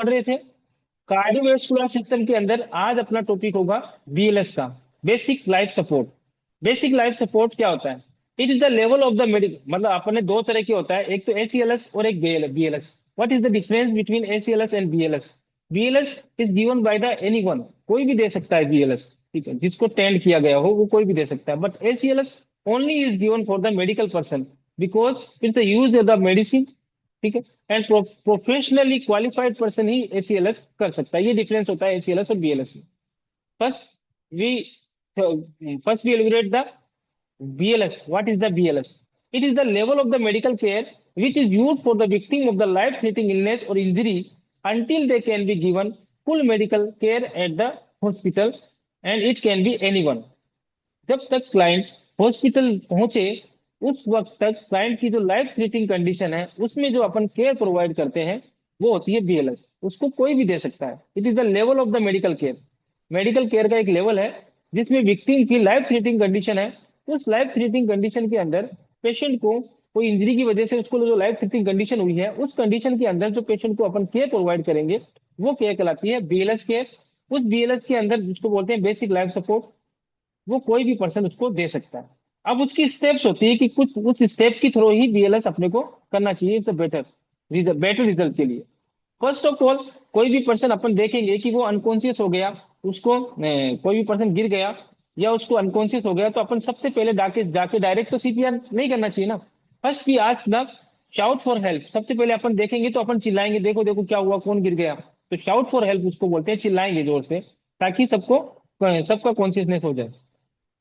पढ़ रहे थे? कार्डियोवास्कुलर सिस्टम के अंदर आज अपना टॉपिक होगा बीएलएस का, basic life support. Basic life support क्या होता है? It is the level of the medical, मतलब अपने दो तरह की होता है, एक तो एसीएलएस और एक BLS. What is the difference between ACLS and BLS? BLS is given by the anyone, कोई भी दे सकता है बीएलएस, ठीक है, जिसको टेंड किया गया हो वो कोई भी दे सकता है। But ACLS only is given for the medical person, because it's the use of the medicine, ठीक है, एंड प्रोफेशनली क्वालिफाइड पर्सन ही एसीएलएस कर सकता है। ये डिफरेंस होता है एसीएलएस और बीएलएस में। First we first we elaborate the BLS. What is the BLS? It is the level of the medical care which is used for the victim of the life-threatening illness or injury until they can be given full medical care at the hospital, and it can be anyone. जब तक client hospital पहुंचे उस वक्त तक client की जो life threatening condition है उसमें जो अपन केयर प्रोवाइड करते हैं वो होती है बीएलएस। उसको कोई भी दे सकता है। It is the level of the medical care. Medical care का एक लेवल है जिसमें विक्टिम की लाइफ थ्रेटिंग कंडीशन है। उस लाइफ थ्रेटिंग कंडीशन के अंदर पेशेंट को कोई इंजरी की वजह से उसको जो लाइफ थ्रेटिंग कंडीशन हुई है उस कंडीशन के अंदर जो पेशेंट को अपन केयर प्रोवाइड करेंगे वो केयर कहलाती है बीएलएस केयर। उस बीएलएस के अंदर जिसको बोलते हैं बेसिक लाइफ सपोर्ट, वो कोई भी पर्सन उसको दे सकता है। अब उसकी स्टेप्स होती है कि कुछ उस स्टेप के थ्रू ही बीएलएस अपने को करना चाहिए इज बेटर बेटर रिजल्ट के लिए। फर्स्ट ऑफ ऑल कोई भी पर्सन अपन देखेंगे कि वो अनकॉन्शियस हो गया, उसको कोई भी पर्सन गिर गया या उसको अनकॉन्शियस हो गया तो अपन सबसे पहले जाके जाके डायरेक्ट तो सीपीआर नहीं करना चाहिए ना। First we ask the shout for help. सबसे पहले अपन देखेंगे तो अपन चिल्लाएंगे, देखो देखो क्या हुआ, कौन गिर गया। तो शाउट फॉर हेल्प उसको बोलते हैं, चिल्लाएंगे जोर से ताकि सबको सबका कॉन्शियसनेस हो जाए।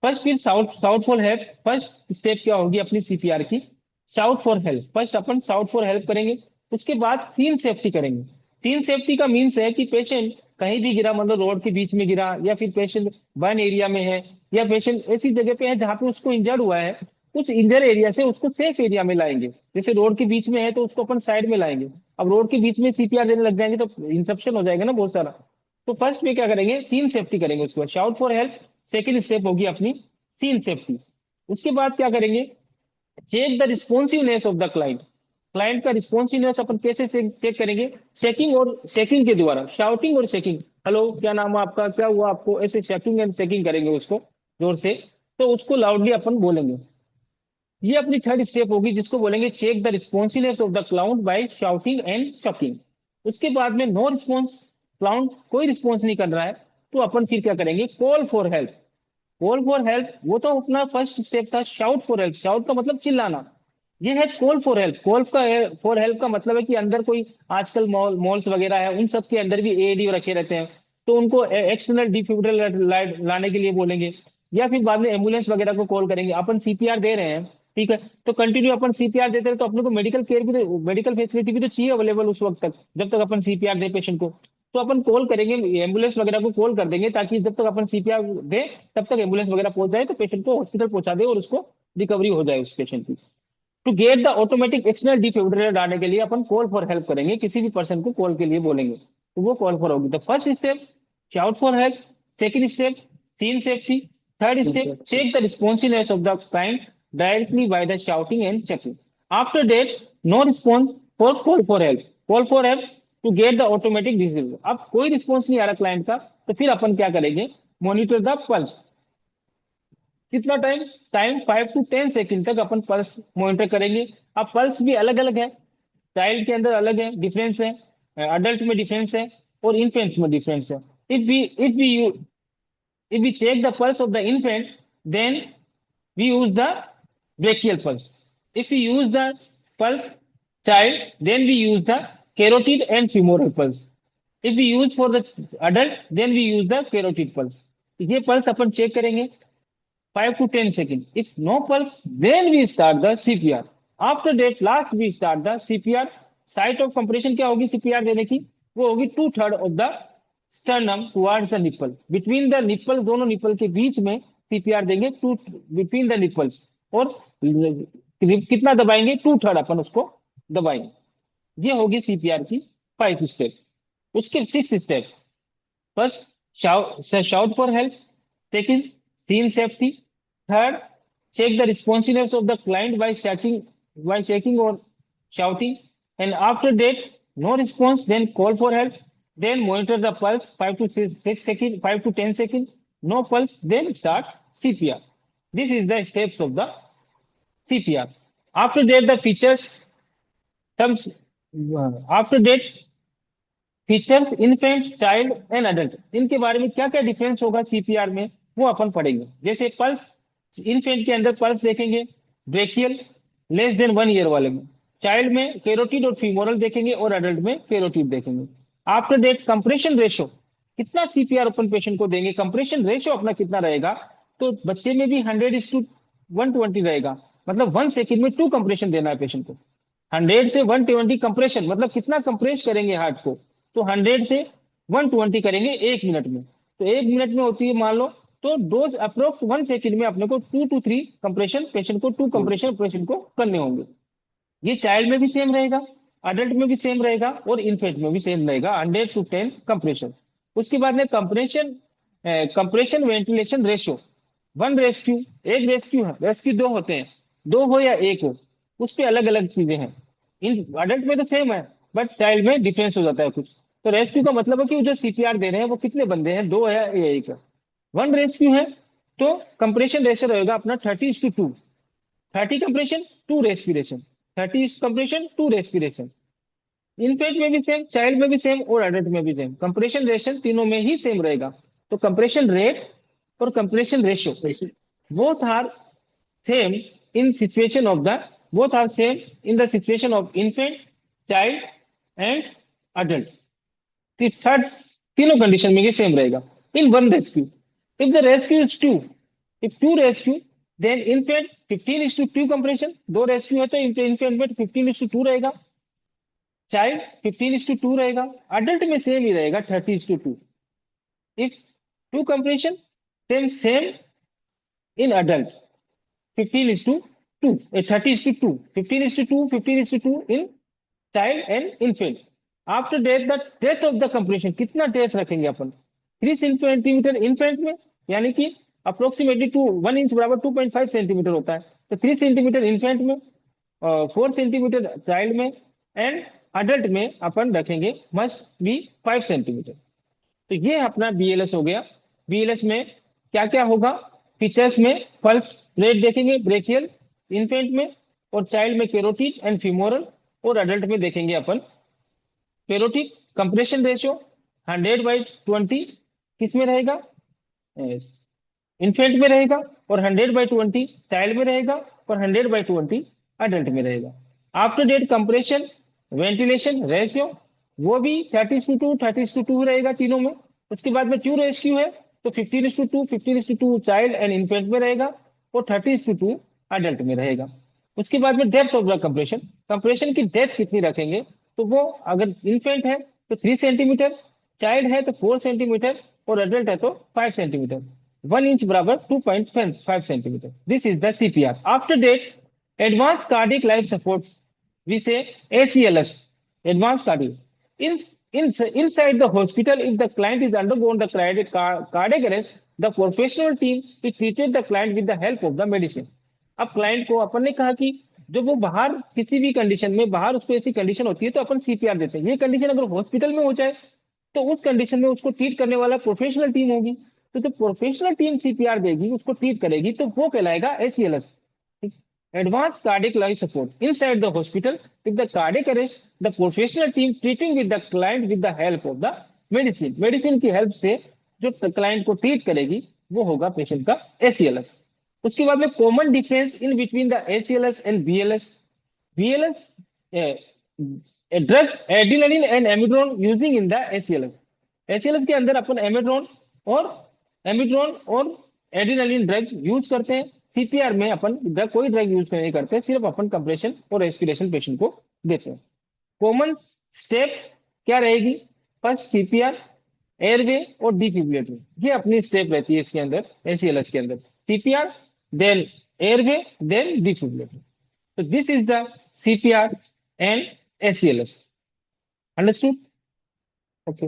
फर्स्ट फिर shout shout for help. First step क्या होगी अपनी सीपीआर की? Shout for help. फर्स्ट अपन साउट फॉर हेल्प करेंगे, उसके बाद सीन सेफ्टी करेंगे। सीन सेफ्टी का मीन्स है कि पेशेंट कहीं भी गिरा, मतलब रोड के बीच में गिरा या फिर पेशेंट बर्न एरिया में है या पेशेंट ऐसी जगह पे है जहाँ पे उसको इंजर्ड हुआ है, उस इंजर एरिया से उसको सेफ एरिया में लाएंगे। जैसे रोड के बीच में है तो उसको अपन साइड में लाएंगे। अब रोड के बीच में सीपीआर देने लग जाएंगे तो इंटरप्शन हो जाएगा ना बहुत सारा। तो फर्स्ट में क्या करेंगे? सीन सेफ्टी करेंगे, उसके बाद shout for help. Second step होगी अपनी सीन सेफ्टी। उसके बाद क्या करेंगे? Check the responsiveness of the client. Client का रिस्पॉन्सिवनेस अपन कैसे चेक करेंगे? चेकिंग और शेकिंग के द्वारा, शाउटिंग और शेकिंग। हेलो, क्या नाम है आपका, क्या हुआ आपको, ऐसे शेकिंग एंड शेकिंग करेंगे उसको जोर से, तो उसको लाउडली अपन बोलेंगे। ये अपनी थर्ड स्टेप होगी जिसको बोलेंगे check the responsiveness of the client by shouting and shocking. उसके बाद में नो रिस्पॉन्स, क्लाउंट कोई रिस्पॉन्स नहीं कर रहा है, तो अपन फिर क्या करेंगे? Call for help. Call for help वो तो अपना फर्स्ट स्टेप था। शाउट फॉर हेल्प, शाउट का मतलब चिल्लाना, ये है कॉल फॉर हेल्प। कॉल का फॉर हेल्प का मतलब है कि अंदर कोई आजकल मॉल्स वगैरह है उन सब के अंदर भी एडी रखे रहते हैं, तो उनको एक्सटर्नल डिफिब्रिलेटर लाने के लिए बोलेंगे, या फिर बाद में एम्बुलेंस वगैरह को कॉल करेंगे। अपन सीपीआर दे रहे हैं, ठीक है, तो कंटिन्यू अपन सीपीआर देते हैं तो अपने को मेडिकल केयर भी तो, मेडिकल फैसिलिटी भी तो चाहिए अवेलेबल उस वक्त तक जब तक अपन सीपीआर दे पेशेंट को। तो अपन कॉल करेंगे, एम्बुलेंस वगैरह को कॉल कर देंगे ताकि जब तक अपन सीपीआर दे तब तक एम्बुलेंस वगैरह पहुंच जाए तो पेशेंट को हॉस्पिटल पहुंचा दे और उसको रिकवरी हो जाए उस पेशेंट की। To get the automatic external defibrillator डालने के लिए अपन कॉल फॉर हेल्प करेंगे, किसी भी पर्सन को कॉल के लिए बोलेंगे तो वो कॉल फॉर होगी। The first step shout for help, second step scene safety, third step check the responsiveness of the client directly by the shouting and checking. After that no response for call for help, call for help to get the automatic defibrillator. अब कोई response नहीं आ रहा client का तो फिर अपन क्या करेंगे? Monitor the pulse. कितना टाइम? टाइम 5 to 10 सेकंड तक अपन पल्स मॉनिटर करेंगे। अब पल्स भी अलग अलग है, चाइल्ड के अंदर अलग है, डिफरेंस है, अडल्ट में डिफरेंस है और इन्फेंट्स में डिफरेंस है। If we check the pulse of the infant then we use the brachial pulse. If we use the pulse child then we use the carotid and femoral pulse. If we use for the adult then we use the carotid pulse. ये pulse अपन चेक करेंगे 5 to 10 seconds. If no pulse, then we start the CPR. After that, last we start the CPR. Site of compression क्या होगी CPR देने की? वो होगी 2/3 of the sternum towards the nipple. Between the nipple, दोनों निप्पल के बीच में CPR देंगे, टू between the nipples। और कितना दबाएंगे? 2/3 अपन उसको दबाएंगे। ये होगी सीपीआर की 5 स्टेप। उसके 6 step: first shout for help, second scene safety, third check the responsiveness of the client by shaking or shouting, and after that no response then call for help, then monitor the pulse 5 to 6 seconds, 5 to 10 seconds. No pulse, then start CPR. This is the steps of the CPR. After that, the features, some after that features infant child and adult, इनके बारे में क्या क्या difference होगा CPR में वो अपन पढ़ेंगे। जैसे पल्स, इन्फेंट के अंदर पल्स देखेंगे ब्रेकियल लेस देन 1 ईयर वाले में, चाइल्ड में कैरोटिड और फीमोरल देखेंगे और अडल्ट में कैरोटिड देखेंगे। आफ्टर डेट कंप्रेशन रेशो, कितना सीपीआर अपन पेशेंट को देंगे, कंप्रेशन रेशो अपना कितना रहेगा, तो बच्चे में भी 100:120 रहेगा, मतलब 1 सेकेंड में 2 कंप्रेशन देना है पेशेंट को। 100 से 120 कंप्रेशन मतलब कितना कंप्रेस करेंगे हार्ट को, तो 100 से 120 करेंगे 1 मिनट में, तो 1 मिनट में होती है मान लो, तो डोज अप्रोक्स 1 सेकेंड में अपने को 2 to 3 कंप्रेशन पेशेंट को 2 कंप्रेशन पेशेंट को करने होंगे। ये चाइल्ड में भी सेम रहेगा, अडल्ट में भी सेम रहेगा और इन्फेंट में भी सेम रहेगा, 100 to 10 कंप्रेशन। उसके बाद में कंप्रेशन वेंटिलेशन रेशियो 1:, एक रेस्क्यू है, रेस्क्यू 2 होते हैं, 2 हो या 1 हो, उस पर अलग अलग चीजें हैं। इन अडल्ट में तो सेम है बट चाइल्ड में डिफरेंस हो जाता है कुछ। तो रेस्क्यू का मतलब है कि जो सीपीआर दे रहे हैं वो कितने बंदे हैं, 2 है या 1 है। 1 रेस्क्यू है तो कंप्रेशन रेशियो रहेगा अपना 30:2, 30 कंप्रेशन 2 रेस्पिरेशन, 30 कंप्रेशन 2 रेस्पिरेशन। इनफेंट में भी सेम, चाइल्ड में भी सेम और अडल्ट में भी सेम, कंप्रेशन रेशन तीनों में ही सेम रहेगा। तो कंप्रेशन रेट और compression ratio both are same in situation of the both are same in the situation of infant, child and adult. The third तीनों कंडीशन में ये सेम रहेगा। इन 1 rescue, if the rescue is 2, if 2 rescue then infant 15:2 compression, 2 rescue है तो infant में 15:2 रहेगा, child 15:2 रहेगा, adult में सेम ही रहेगा 30:2। if 2 compression then same in adult 15:2, 30:2, 15:2, 15:2 in child and infant. After that, the depth of the compression, कितना depth रखेंगे अपन, 3 centimetre infant में, यानी कि अप्रोक्सीमेटली 1 इंच बराबर 2.5 सेंटीमीटर होता है, तो 3 सेंटीमीटर इन्फेंट में, 4 सेंटीमीटर चाइल्ड में एंड अडल्ट में अपन रखेंगे मस्ट बी 5 सेंटीमीटर। तो ये अपना बीएलएस हो गया। बीएलएस में क्या क्या होगा, फीचर्स में पल्स रेट देखेंगे ब्रेकियल इन्फेंट में, और चाइल्ड में कैरोटिड एंड फीमोरल, और अडल्ट में देखेंगे अपन कैरोटिड। कंप्रेशन रेशियो 100/20 किस में रहेगा, इन्फेंट में रहेगा, और 100/20 चाइल्ड में रहेगा, और 100/20 अडल्ट में रहेगा। After that compression ventilation ratio वो भी 30:2 रहेगा तीनों में। उसके बाद में 2 रेशियो है तो 15:2 चाइल्ड एंड इन्फेंट में रहेगा और 30:2 अडल्ट में रहेगा। उसके बाद में depth of the compression, compression की डेप्थ कितनी रखेंगे, तो वो अगर इन्फेंट है तो 3 सेंटीमीटर, चाइल्ड है तो 4 सेंटीमीटर और अडल्ट है तो 5 सेंटीमीटर, 1 इंच बराबर 2.5 centimetre. This is the CPR. After that advance cardiac life support we say ACLS, advanced cardiac. Inside the hospital, if the client is undergone the cardiac arrest, the professional team will treat the client with the help of the medicine. अब client को अपन ने कहा कि जब वो बाहर किसी भी कंडीशन में, बाहर उसको ऐसी कंडीशन होती है तो अपन सीपीआर देते हैं। ये कंडीशन अगर हॉस्पिटल में हो जाए तो उस कंडीशन में उसको ट्रीट करने वाला प्रोफेशनल टीम होगी, तो जो प्रोफेशनल टीम सीपीआर देगी उसको ट्रीट करेगी तो वो कहलाएगा ACLS, advanced cardiac life support. Inside the hospital, if the cardiac arrest, the professional team treating with the client with the help of the medicine. Medicine की हेल्प से जो client को ट्रीट करेगी वो होगा पेशेंट का ACLS। उसके बाद में common difference in between the ACLS and BLS। BLS drug adrenaline and amiodarone using in the ACLS। ACLS के अंदर अपन एमिड्रोन और एड्रेनालिन ड्रग यूज करते हैं। सीपीआर में अपन ड्रग, कोई ड्रग यूज नहीं करते, सिर्फ अपन कंप्रेशन और रेस्पिरेशन पेशेंट को देते हैं। कॉमन स्टेप क्या रहेगी, फर्स्ट सीपीआर, एयरवे और डिफिब्रिलेटर, ये अपनी स्टेप रहती है इसके अंदर, ACLS के अंदर CPR then airway then defibrillator. तो this is the CPR and ACLS। Understood? Okay.